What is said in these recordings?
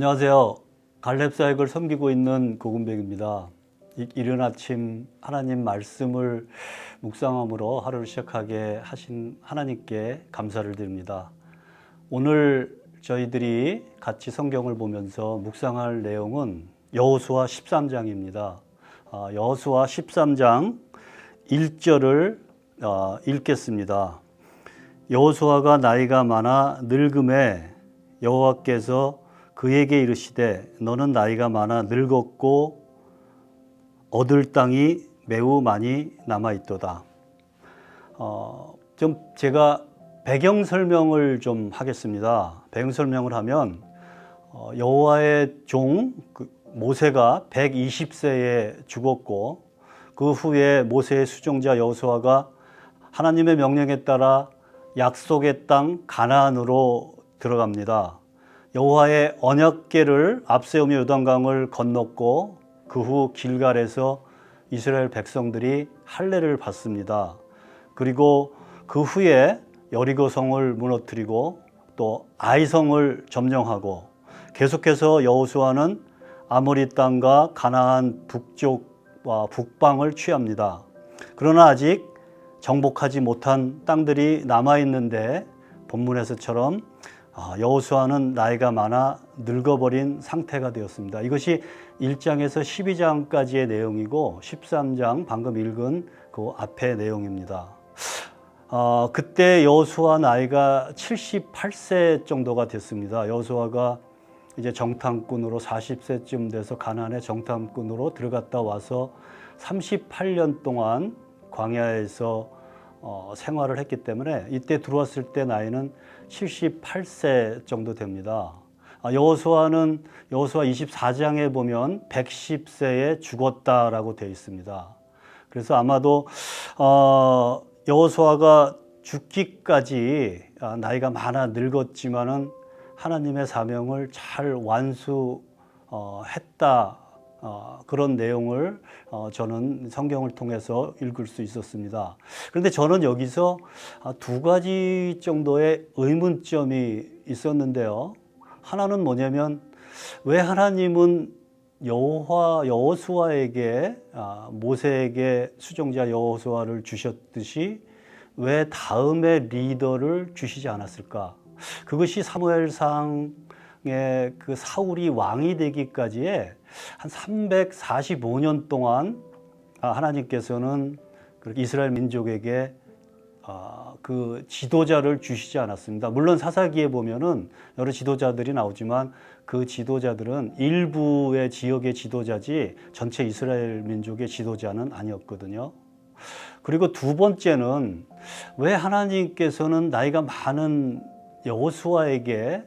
안녕하세요. 갈렙 사역을 섬기고 있는 고금백입니다. 이른 아침 하나님 말씀을 묵상함으로 하루를 시작하게 하신 하나님께 감사를 드립니다. 오늘 저희들이 같이 성경을 보면서 묵상할 내용은 여호수아 13장입니다. 여호수아 13장 1절을 읽겠습니다. 여호수아가 나이가 많아 늙음에 여호와께서 그에게 이르시되 너는 나이가 많아 늙었고 얻을 땅이 매우 많이 남아있도다. 좀 제가 배경 설명을 좀 하겠습니다. 배경 설명을 하면 여호와의 종 모세가 120세에 죽었고 그 후에 모세의 수종자 여호수아가 하나님의 명령에 따라 약속의 땅 가나안으로 들어갑니다. 여호와의 언약궤를 앞세우며 요단강을 건넜고 그 후 길갈에서 이스라엘 백성들이 할례를 받습니다. 그리고 그 후에 여리고성을 무너뜨리고 또 아이성을 점령하고 계속해서 여호수아는 아모리 땅과 가나안 북쪽과 북방을 취합니다. 그러나 아직 정복하지 못한 땅들이 남아있는데 본문에서처럼 여호수아는 나이가 많아 늙어버린 상태가 되었습니다. 이것이 1장에서 12장까지의 내용이고 13장 방금 읽은 그 앞의 내용입니다. 그때 여호수아 나이가 78세 정도가 됐습니다. 여호수아가 이제 정탐꾼으로 40세쯤 돼서 가나안의 정탐꾼으로 들어갔다 와서 38년 동안 광야에서 생활을 했기 때문에 이때 들어왔을 때 나이는 78세 정도 됩니다. 여호수아는 여호수아 24장에 보면 110세에 죽었다라고 되어 있습니다. 그래서 아마도 여호수아가 죽기까지 나이가 많아 늙었지만은 하나님의 사명을 잘 완수했다. 그런 내용을 저는 성경을 통해서 읽을 수 있었습니다. 그런데 저는 여기서 두 가지 정도의 의문점이 있었는데요. 하나는 뭐냐면 왜 하나님은 여호수아에게 모세에게 수종자 여호수아를 주셨듯이 왜 다음의 리더를 주시지 않았을까? 그것이 사무엘상의 그 사울이 왕이 되기까지의 한 345년 동안 하나님께서는 이스라엘 민족에게 그 지도자를 주시지 않았습니다. 물론 사사기에 보면은 여러 지도자들이 나오지만 그 지도자들은 일부의 지역의 지도자지 전체 이스라엘 민족의 지도자는 아니었거든요. 그리고 두 번째는 왜 하나님께서는 나이가 많은 여호수아에게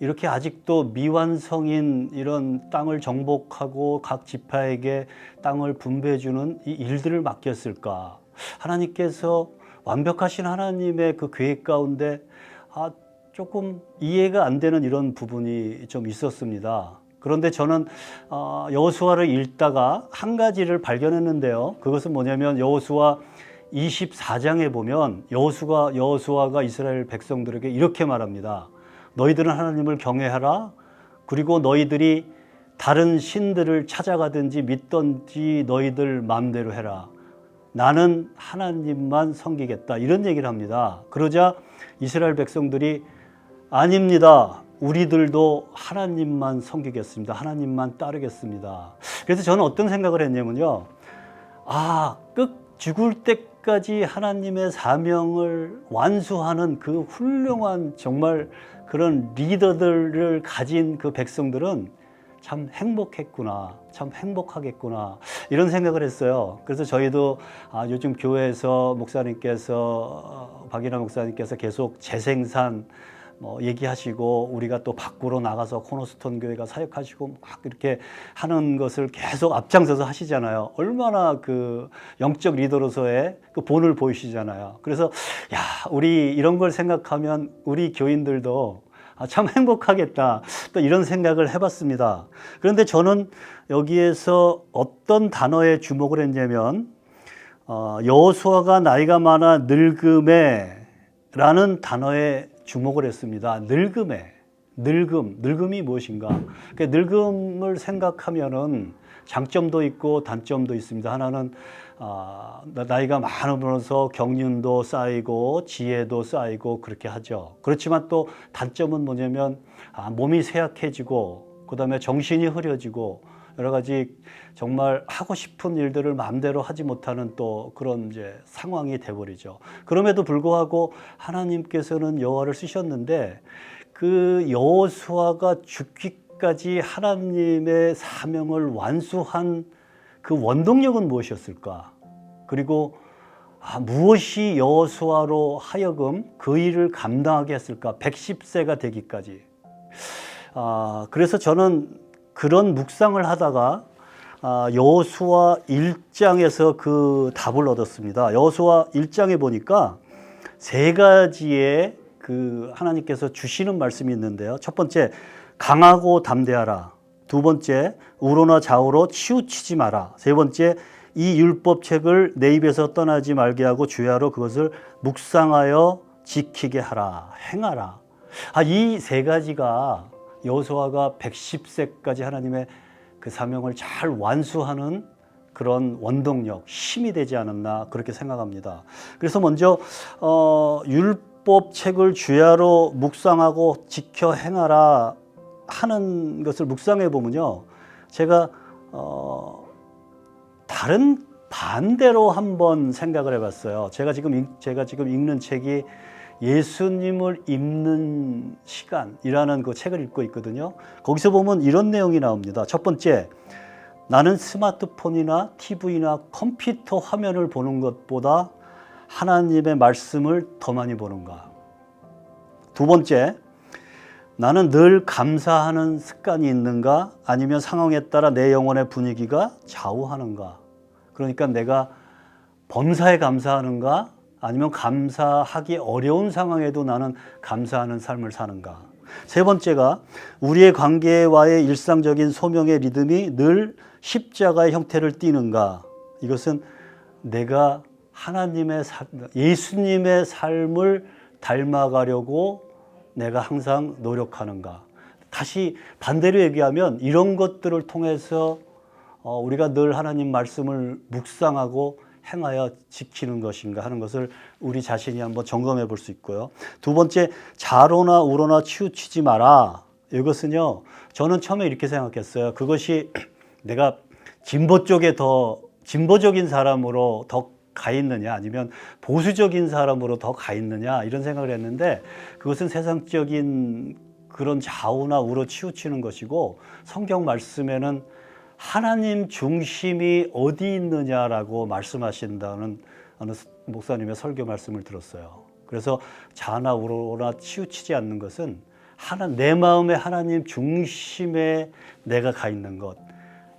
이렇게 아직도 미완성인 이런 땅을 정복하고 각 지파에게 땅을 분배해 주는 이 일들을 맡겼을까? 하나님께서 완벽하신 하나님의 그 계획 가운데 조금 이해가 안 되는 이런 부분이 좀 있었습니다. 그런데 저는 여호수아를 읽다가 한 가지를 발견했는데요. 그것은 뭐냐면 여호수아 24장에 보면 여호수아가 이스라엘 백성들에게 이렇게 말합니다. 너희들은 하나님을 경외하라. 그리고 너희들이 다른 신들을 찾아가든지 믿든지 너희들 마음대로 해라. 나는 하나님만 섬기겠다. 이런 얘기를 합니다. 그러자 이스라엘 백성들이 아닙니다. 우리들도 하나님만 섬기겠습니다. 하나님만 따르겠습니다. 그래서 저는 어떤 생각을 했냐면요. 죽을 때까지 하나님의 사명을 완수하는 그 훌륭한 정말 그런 리더들을 가진 그 백성들은 참 행복했구나, 참 행복하겠구나 이런 생각을 했어요. 그래서 저희도 요즘 교회에서 박인하 목사님께서 계속 재생산 얘기하시고 우리가 또 밖으로 나가서 코너스톤 교회가 사역하시고 막 이렇게 하는 것을 계속 앞장서서 하시잖아요. 얼마나 그 영적 리더로서의 그 본을 보이시잖아요. 그래서 우리 이런 걸 생각하면 우리 교인들도 참 행복하겠다 또 이런 생각을 해봤습니다. 그런데 저는 여기에서 어떤 단어에 주목을 했냐면 여호수아가 나이가 많아 늙음에 라는 단어에 주목을 했습니다. 늙음에. 늙음이 무엇인가? 그 늙음을 생각하면은 장점도 있고 단점도 있습니다. 하나는 나이가 많으면서 경륜도 쌓이고 지혜도 쌓이고 그렇게 하죠. 그렇지만 또 단점은 뭐냐면 몸이 쇠약해지고 그다음에 정신이 흐려지고 여러 가지 정말 하고 싶은 일들을 마음대로 하지 못하는 또 그런 이제 상황이 돼버리죠. 그럼에도 불구하고 하나님께서는 여호와를 쓰셨는데 그 여호수아가 죽기까지 하나님의 사명을 완수한 그 원동력은 무엇이었을까? 그리고 무엇이 여호수아로 하여금 그 일을 감당하게 했을까? 110세가 되기까지. 그래서 저는 그런 묵상을 하다가 여호수아 1장에서 그 답을 얻었습니다. 여호수아 1장에 보니까 세 가지의 그 하나님께서 주시는 말씀이 있는데요. 첫 번째, 강하고 담대하라. 두 번째, 우로나 좌우로 치우치지 마라. 세 번째, 이 율법책을 내 입에서 떠나지 말게 하고 주야로 그것을 묵상하여 지키게 하라. 행하라. 이 세 가지가 여호수아가 110세까지 하나님의 그 사명을 잘 완수하는 그런 원동력, 힘이 되지 않았나 그렇게 생각합니다. 그래서 먼저 율법책을 주야로 묵상하고 지켜 행하라 하는 것을 묵상해 보면요, 제가 다른 반대로 한번 생각을 해봤어요. 제가 지금 읽는 책이 예수님을 읽는 시간이라는 그 책을 읽고 있거든요. 거기서 보면 이런 내용이 나옵니다. 첫 번째, 나는 스마트폰이나 TV나 컴퓨터 화면을 보는 것보다 하나님의 말씀을 더 많이 보는가? 두 번째, 나는 늘 감사하는 습관이 있는가? 아니면 상황에 따라 내 영혼의 분위기가 좌우하는가? 그러니까 내가 범사에 감사하는가? 아니면 감사하기 어려운 상황에도 나는 감사하는 삶을 사는가? 세 번째가 우리의 관계와의 일상적인 소명의 리듬이 늘 십자가의 형태를 띠는가? 이것은 내가 예수님의 삶을 닮아가려고 내가 항상 노력하는가? 다시 반대로 얘기하면 이런 것들을 통해서 우리가 늘 하나님 말씀을 묵상하고 행하여 지키는 것인가 하는 것을 우리 자신이 한번 점검해 볼 수 있고요. 두 번째, 좌로나 우로나 치우치지 마라. 이것은요, 저는 처음에 이렇게 생각했어요. 그것이 내가 진보적인 사람으로 더 가 있느냐, 아니면 보수적인 사람으로 더 가 있느냐, 이런 생각을 했는데, 그것은 세상적인 그런 좌우나 우로 치우치는 것이고, 성경 말씀에는 하나님 중심이 어디 있느냐라고 말씀하신다는 어느 목사님의 설교 말씀을 들었어요. 그래서 좌나 우로나 치우치지 않는 것은 내 마음에 하나님 중심에 내가 가 있는 것.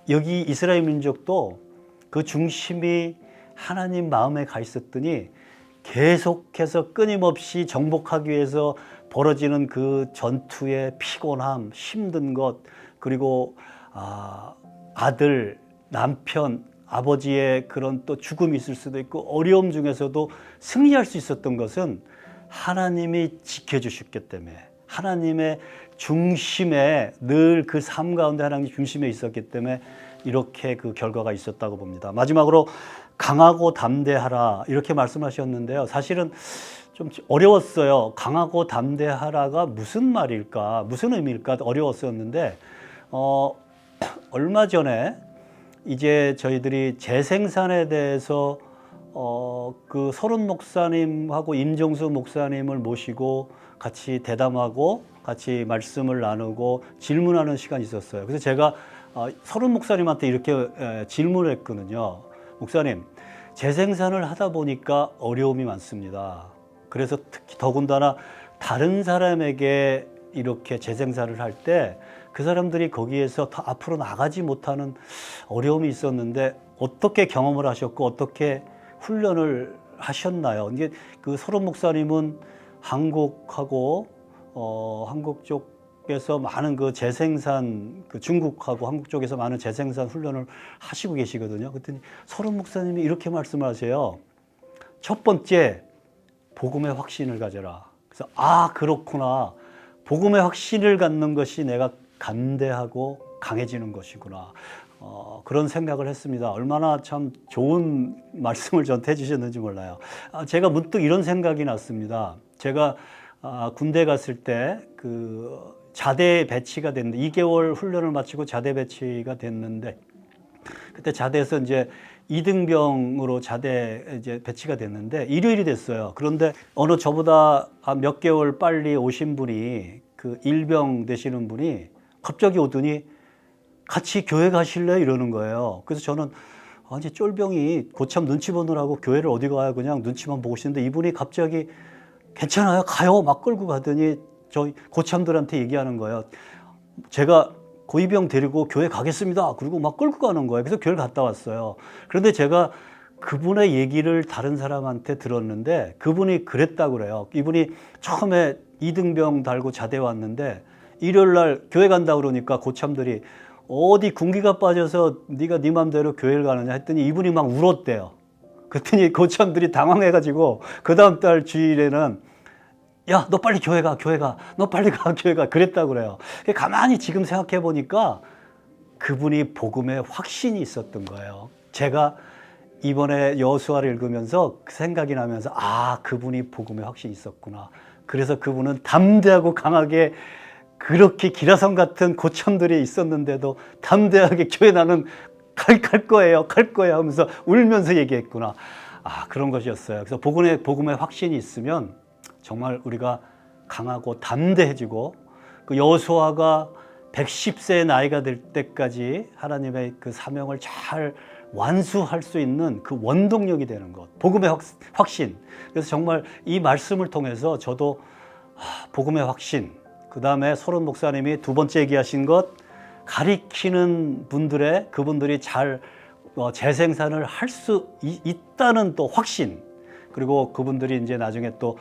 여기 이스라엘 민족도 그 중심이 하나님 마음에 가 있었더니 계속해서 끊임없이 정복하기 위해서 벌어지는 그 전투의 피곤함, 힘든 것, 그리고 아들, 남편, 아버지의 그런 또 죽음이 있을 수도 있고 어려움 중에서도 승리할 수 있었던 것은 하나님이 지켜주셨기 때문에, 하나님의 중심에 늘 그 삶 가운데 하나님 중심에 있었기 때문에 이렇게 그 결과가 있었다고 봅니다. 마지막으로 강하고 담대하라 이렇게 말씀하셨는데요. 사실은 좀 어려웠어요. 강하고 담대하라가 무슨 말일까, 무슨 의미일까 어려웠었는데 얼마 전에 이제 저희들이 재생산에 대해서 그 서른 목사님하고 임정수 목사님을 모시고 같이 대담하고 같이 말씀을 나누고 질문하는 시간이 있었어요. 그래서 제가 서른 목사님한테 이렇게 질문을 했거든요. 목사님, 재생산을 하다 보니까 어려움이 많습니다. 그래서 특히 더군다나 다른 사람에게 이렇게 재생산을 할 때 그 사람들이 거기에서 더 앞으로 나가지 못하는 어려움이 있었는데 어떻게 경험을 하셨고 어떻게 훈련을 하셨나요? 이게 그 서른 목사님은 한국하고 한국 쪽에서 많은 그 재생산, 그 중국하고 한국 쪽에서 많은 재생산 훈련을 하시고 계시거든요. 그랬더니 서른 목사님이 이렇게 말씀하세요. 첫 번째, 복음의 확신을 가져라. 그래서 그렇구나. 복음의 확신을 갖는 것이 내가 담대하고 강해지는 것이구나. 그런 생각을 했습니다. 얼마나 참 좋은 말씀을 저한테 해주셨는지 몰라요. 제가 문득 이런 생각이 났습니다. 제가 군대 갔을 때 그 자대 배치가 됐는데 2개월 훈련을 마치고 자대 배치가 됐는데 그때 자대에서 이제 2등병으로 자대 이제 배치가 됐는데 일요일이 됐어요. 그런데 어느 저보다 몇 개월 빨리 오신 분이 그 일병 되시는 분이 갑자기 오더니 같이 교회 가실래요? 이러는 거예요. 그래서 저는 아니 쫄병이 고참 눈치 보느라고 교회를 어디 가요? 그냥 눈치만 보고 있는데 이분이 갑자기 괜찮아요? 가요? 막 끌고 가더니 저 고참들한테 얘기하는 거예요. 제가 고위병 데리고 교회 가겠습니다. 그리고 막 끌고 가는 거예요. 그래서 교회를 갔다 왔어요. 그런데 제가 그분의 얘기를 다른 사람한테 들었는데 그분이 그랬다고 그래요. 이분이 처음에 2등병 달고 자대 왔는데 일요일 날 교회 간다 그러니까 고참들이 어디 군기가 빠져서 네가 네 맘대로 교회를 가느냐 했더니 이분이 막 울었대요. 그랬더니 고참들이 당황해가지고 그 다음 달 주일에는 야, 너 빨리 교회 가, 교회 가. 너 빨리 가, 교회 가. 그랬다고 그래요. 가만히 지금 생각해 보니까 그분이 복음에 확신이 있었던 거예요. 제가 이번에 여호수아를 읽으면서 그 생각이 나면서 그분이 복음에 확신이 있었구나. 그래서 그분은 담대하고 강하게 그렇게 기라성 같은 고참들이 있었는데도 담대하게 교회 나는 갈 거예요. 하면서 울면서 얘기했구나. 그런 것이었어요. 그래서 복음에 확신이 있으면 정말 우리가 강하고 담대해지고 그 여호수아가 110세의 나이가 될 때까지 하나님의 그 사명을 잘 완수할 수 있는 그 원동력이 되는 것. 복음의 확신. 그래서 정말 이 말씀을 통해서 저도 복음의 확신, 그 다음에 소론 목사님이 두 번째 얘기하신 것, 가리키는 그분들이 잘 재생산을 할 수 있다는 또 확신, 그리고 그분들이 이제 나중에 또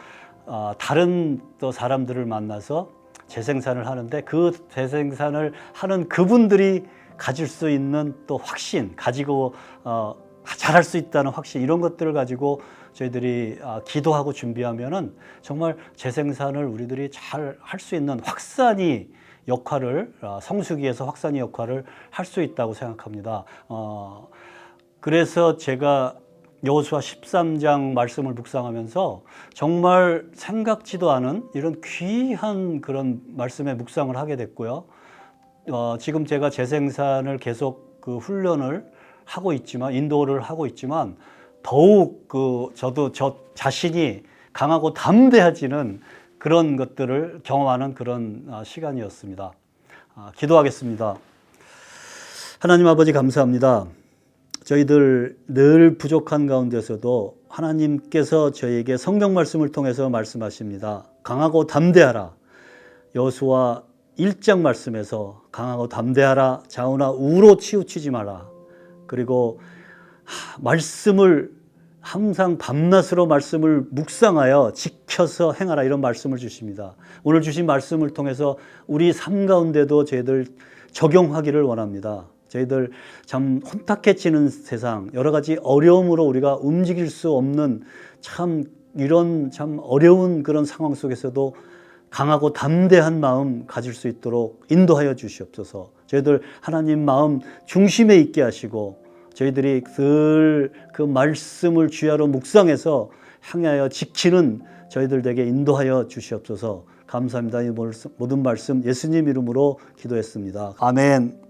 다른 또 사람들을 만나서 재생산을 하는데 그 재생산을 하는 그분들이 가질 수 있는 또 확신, 가지고 잘할 수 있다는 확신, 이런 것들을 가지고 저희들이 기도하고 준비하면은 정말 재생산을 우리들이 잘 할 수 있는 확산이 역할을, 성수기에서 확산이 역할을 할 수 있다고 생각합니다. 그래서 제가 여호수아 13장 말씀을 묵상하면서 정말 생각지도 않은 이런 귀한 그런 말씀에 묵상을 하게 됐고요. 지금 제가 재생산을 계속 그 훈련을 하고 있지만, 인도를 하고 있지만 더욱 저도 저 자신이 강하고 담대해지는 그런 것들을 경험하는 그런 시간이었습니다. 기도하겠습니다. 하나님 아버지 감사합니다. 저희들 늘 부족한 가운데서도 하나님께서 저희에게 성경 말씀을 통해서 말씀하십니다. 강하고 담대하라. 여호수아 1장 말씀에서 강하고 담대하라. 자우나 우로 치우치지 마라. 그리고 말씀을 항상 밤낮으로 말씀을 묵상하여 지켜서 행하라, 이런 말씀을 주십니다. 오늘 주신 말씀을 통해서 우리 삶 가운데도 저희들 적용하기를 원합니다. 저희들 참 혼탁해지는 세상, 여러 가지 어려움으로 우리가 움직일 수 없는 이런 어려운 그런 상황 속에서도 강하고 담대한 마음 가질 수 있도록 인도하여 주시옵소서. 저희들 하나님 마음 중심에 있게 하시고 저희들이 늘 그 말씀을 주야로 묵상해서 향하여 지키는 저희들 되게 인도하여 주시옵소서. 감사합니다. 이 모든 말씀 예수님 이름으로 기도했습니다. 아멘.